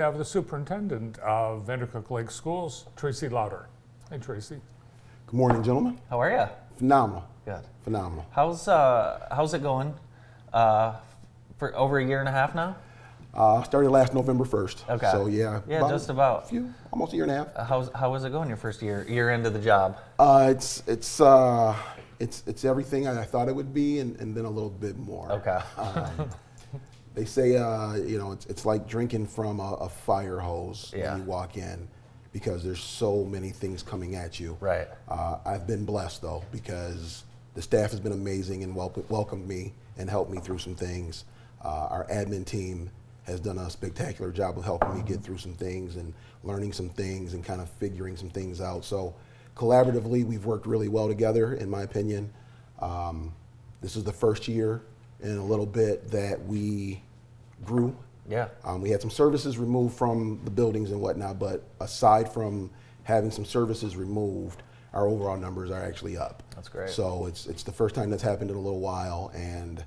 We have the superintendent of Vandercook Lake Schools, Tracey Lowder. Hey, Tracey. Good morning, gentlemen. How are you? Phenomenal. Good. Phenomenal. How's it going? For over a year and a half now? Started last November 1st. Okay. So yeah. Yeah, just about. Almost a year and a half. How was it going your first year into the job? It's everything I thought it would be, and then a little bit more. Okay. They say it's like drinking from a fire hose Yeah. when you walk in, because there's so many things coming at you. Right. I've been blessed though, because the staff has been amazing and welcomed me and helped me through some things. Our admin team has done a spectacular job of helping me get through some things and learning some things and kind of figuring some things out. So collaboratively, we've worked really well together, in my opinion. This is the first year in a little bit that we grew. Yeah. We had some services removed from the buildings and whatnot, but aside from having some services removed, our overall numbers are actually up. That's great. So it's the first time that's happened in a little while, and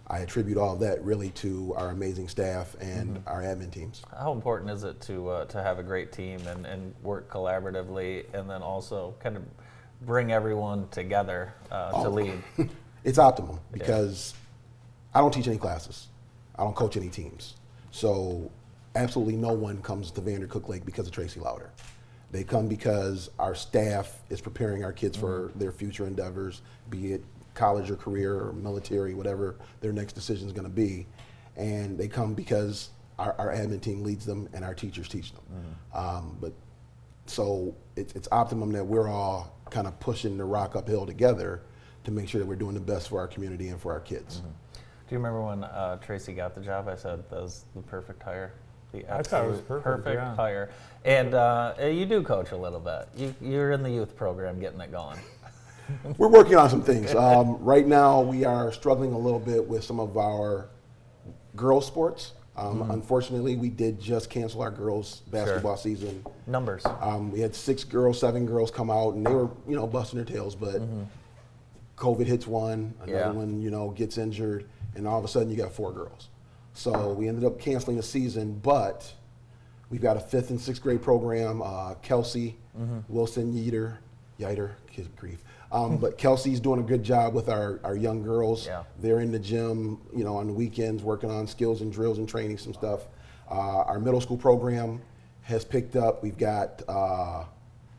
I attribute all of that really to our amazing staff and our admin teams. How important is it to have a great team and work collaboratively, and then also kind of bring everyone together to lead? It's optimum, because I don't teach any classes. I don't coach any teams. So absolutely no one comes to Vandercook Lake because of Tracey Lowder. They come because our staff is preparing our kids for their future endeavors, be it college or career or military, whatever their next decision is going to be. And they come because our admin team leads them and our teachers teach them. So it's optimum that we're all kind of pushing the rock uphill together to make sure that we're doing the best for our community and for our kids. Do you remember when Tracey got the job? I said that was the perfect hire. The I thought it was perfect, yeah. hire. And you do coach a little bit. You're in the youth program getting it going. We're working on some things. Right now, we are struggling a little bit with some of our girls' sports. Unfortunately, we did just cancel our girls' basketball season. Numbers. We had 7 girls come out, and they were, busting their tails. But COVID hits one, another one, gets injured, and all of a sudden you got 4 girls. So we ended up canceling the season, but we've got a 5th and 6th grade program. Kelsey, Wilson, Yeater, good grief. But Kelsey's doing a good job with our young girls. Yeah. They're in the gym, on the weekends, working on skills and drills and training some stuff. Our middle school program has picked up. We've got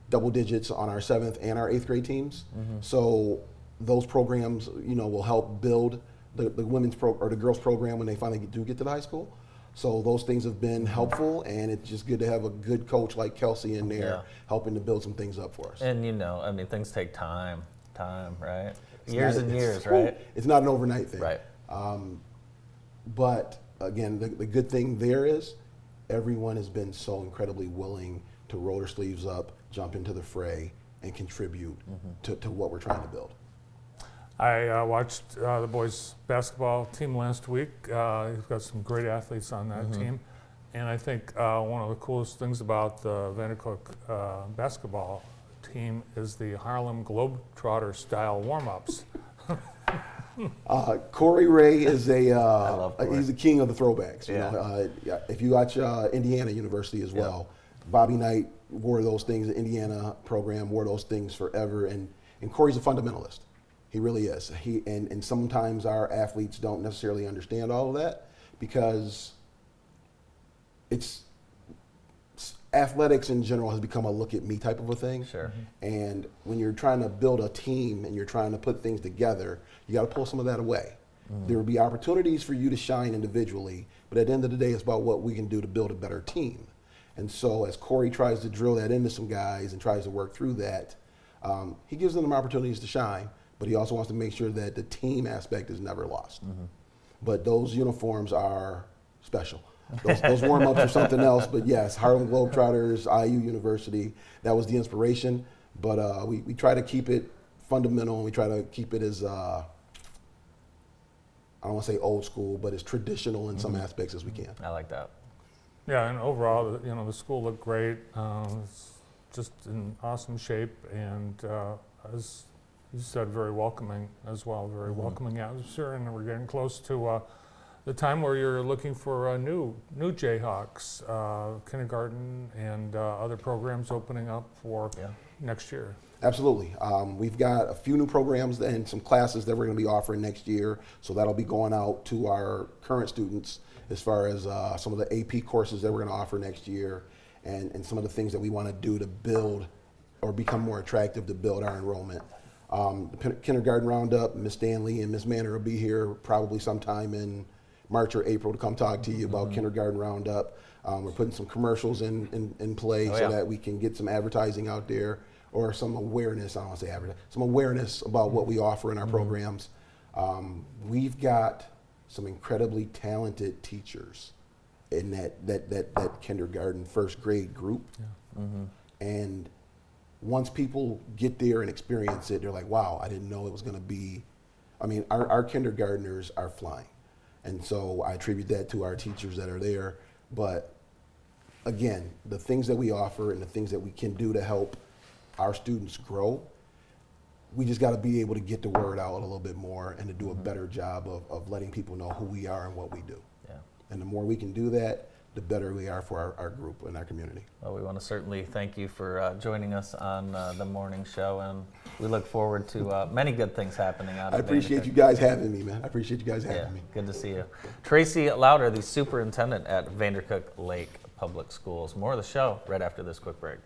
double digits on our 7th and our 8th grade teams. So those programs, will help build the women's or the girls program when they finally do get to the high school. So those things have been helpful, and it's just good to have a good coach like Kelsey in there helping to build some things up for us. And things take time, right? Years and years, right? It's not an overnight thing. Right. But again, the good thing there is everyone has been so incredibly willing to roll their sleeves up, jump into the fray, and contribute to what we're trying to build. I watched the boys' basketball team last week. You've got some great athletes on that team. And I think one of the coolest things about the Vandercook basketball team is the Harlem Globetrotter style warm-ups. Corey Ray is Corey. he's the king of the throwbacks. If you watch Indiana University as well, Bobby Knight wore those things. The Indiana program wore those things forever, and Corey's a fundamentalist. He really is. And sometimes our athletes don't necessarily understand all of that, because athletics in general has become a look at me type of a thing. Sure. And when you're trying to build a team and you're trying to put things together, you got to pull some of that away. There will be opportunities for you to shine individually, but at the end of the day, it's about what we can do to build a better team. And so as Corey tries to drill that into some guys and tries to work through that, he gives them opportunities to shine, but he also wants to make sure that the team aspect is never lost. But those uniforms are special. Those warm-ups are something else, but yes, Harlem Globetrotters, IU University, that was the inspiration. But we try to keep it fundamental, and we try to keep it as, I don't want to say old school, but as traditional in some aspects as we can. I like that. Yeah, and overall, the school looked great. It's just in awesome shape, and as you said, very welcoming as well, very welcoming atmosphere, and we're getting close to the time where you're looking for new Jayhawks, kindergarten and other programs opening up for next year. Absolutely. We've got a few new programs and some classes that we're going to be offering next year. So that'll be going out to our current students as far as some of the AP courses that we're going to offer next year and some of the things that we want to do to build or become more attractive to build our enrollment. The kindergarten roundup, Miss Stanley and Miss Manor will be here probably sometime in March or April to come talk to you about kindergarten roundup. We're putting some commercials in play so that we can get some advertising out there or some awareness, I don't want to say advertising, some awareness about what we offer in our programs. We've got some incredibly talented teachers in that kindergarten, first grade group. And once people get there and experience it, they're like, wow, I didn't know it was going to be, I mean, our kindergartners are flying. And so I attribute that to our teachers that are there. But again, the things that we offer and the things that we can do to help our students grow, we just got to be able to get the word out a little bit more and to do a better job of letting people know who we are and what we do. Yeah. And the more we can do that, the better we are for our group and our community. Well, we want to certainly thank you for joining us on the morning show, and we look forward to many good things happening out of I appreciate you guys having me, man. I appreciate you guys having me. Good to see you. Tracey Lowder, the superintendent at Vandercook Lake Public Schools. More of the show right after this quick break.